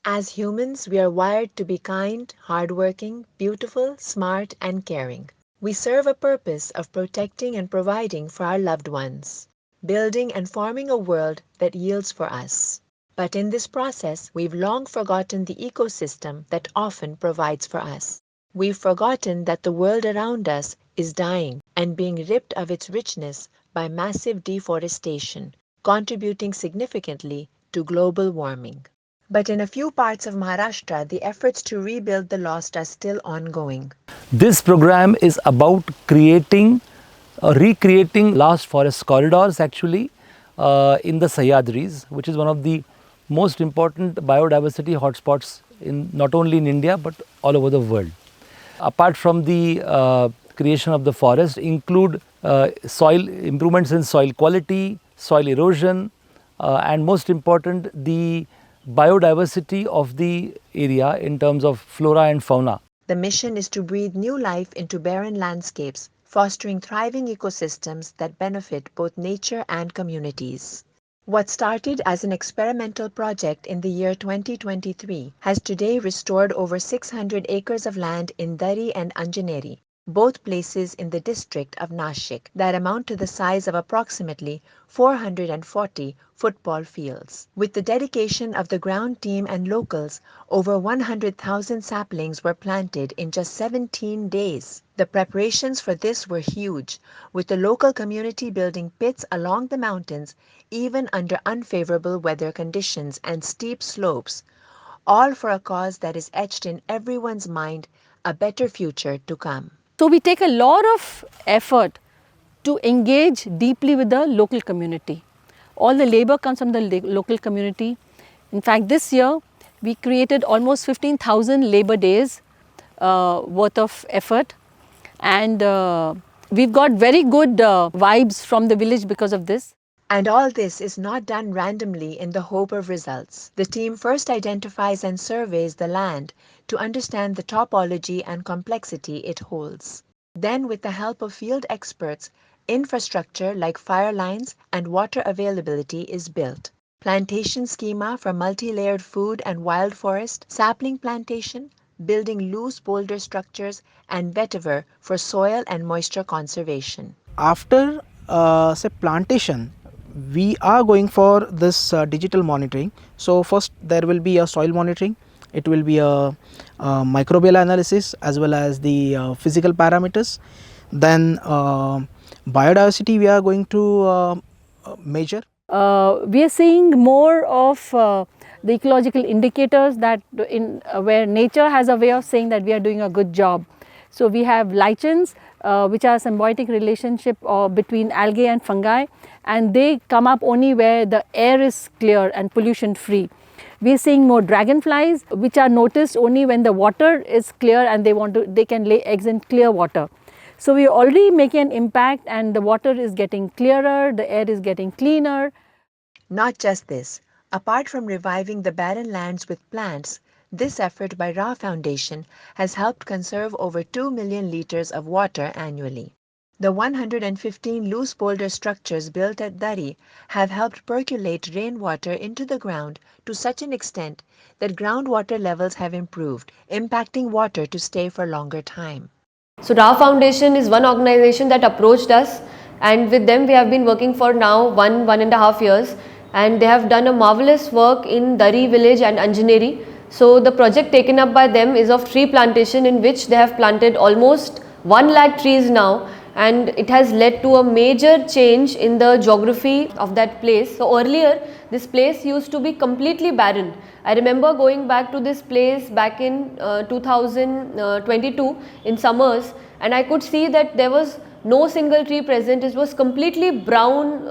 As humans, we are wired to be kind, hardworking, beautiful, smart, and caring. We serve a purpose of protecting and providing for our loved ones, building and forming a world that yields for us. But in this process, we've long forgotten the ecosystem that often provides for us. We've forgotten that the world around us is dying and being ripped of its richness by massive deforestation, contributing significantly to global warming. But in a few parts of Maharashtra, the efforts to rebuild the lost are still ongoing. This program is about recreating lost forest corridors actually in the Sahyadris, which is one of the most important biodiversity hotspots in not only in India but all over the world. Apart from the creation of the forest, include soil improvements in soil quality, soil erosion, and most important, the biodiversity of the area in terms of flora and fauna. The mission is to breathe new life into barren landscapes, fostering thriving ecosystems that benefit both nature and communities. What started as an experimental project in the year 2023 has today restored over 600 acres of land in Dari and Anjaneri, both places in the district of Nashik that amount to the size of approximately 440 football fields. With the dedication of the ground team and locals, over 100,000 saplings were planted in just 17 days. The preparations for this were huge, with the local community building pits along the mountains even under unfavorable weather conditions and steep slopes, all for a cause that is etched in everyone's mind, a better future to come. So we take a lot of effort to engage deeply with the local community. All the labor comes from the local community. In fact, this year we created almost 15,000 labor days worth of effort, and we've got very good vibes from the village because of this. And all this is not done randomly in the hope of results. The team first identifies and surveys the land to understand the topology and complexity it holds. Then, with the help of field experts, infrastructure like fire lines and water availability is built. Plantation schema for multi-layered food and wild forest, sapling plantation, building loose boulder structures, and vetiver for soil and moisture conservation. After say plantation, we are going for this digital monitoring. So first there will be a soil monitoring, it will be a microbial analysis as well as the physical parameters. Then biodiversity we are going to measure. We are seeing more of the ecological indicators that where nature has a way of saying that we are doing a good job. So we have lichens, which are symbiotic relationship between algae and fungi, and they come up only where the air is clear and pollution free. We are seeing more dragonflies, which are noticed only when the water is clear and they can lay eggs in clear water. So we are already making an impact, and the water is getting clearer, the air is getting cleaner. Not just this, apart from reviving the barren lands with plants, this effort by Ra Foundation has helped conserve over 2 million liters of water annually. The 115 loose boulder structures built at Dari have helped percolate rainwater into the ground to such an extent that groundwater levels have improved, impacting water to stay for longer time. So Ra Foundation is one organization that approached us, and with them we have been working for now one and a half years, and they have done a marvelous work in Dari village and Anjaneri. So the project taken up by them is of tree plantation, in which they have planted almost 1 lakh trees now, and it has led to a major change in the geography of that place. So earlier this place used to be completely barren. I remember going back to this place back in 2022 in summers, and I could see that there was no single tree present. It was completely brown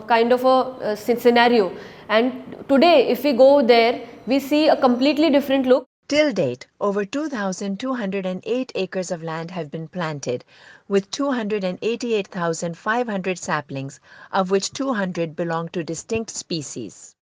kind of a scenario, and today if we go there we see a completely different look. Till date, over 2,208 acres of land have been planted, with 288,500 saplings, of which 200 belong to distinct species.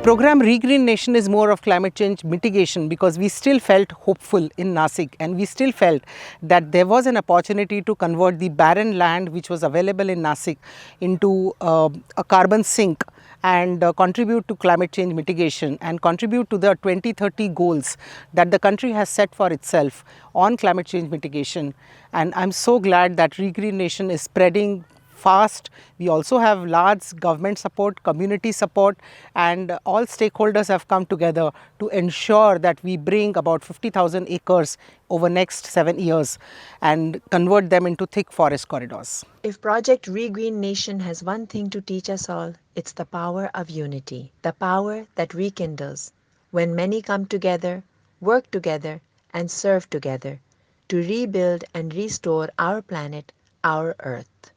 Program Regreen Nation is more of climate change mitigation because we still felt hopeful in Nashik, and we still felt that there was an opportunity to convert the barren land which was available in Nashik into a carbon sink and contribute to climate change mitigation and contribute to the 2030 goals that the country has set for itself on climate change mitigation. And I am so glad that Regreen Nation is spreading fast. We also have large government support, community support, and all stakeholders have come together to ensure that we bring about 50,000 acres over next 7 years and convert them into thick forest corridors. If Project Regreen Nation has one thing to teach us all, it's the power of unity, the power that rekindles when many come together, work together, and serve together to rebuild and restore our planet, our Earth.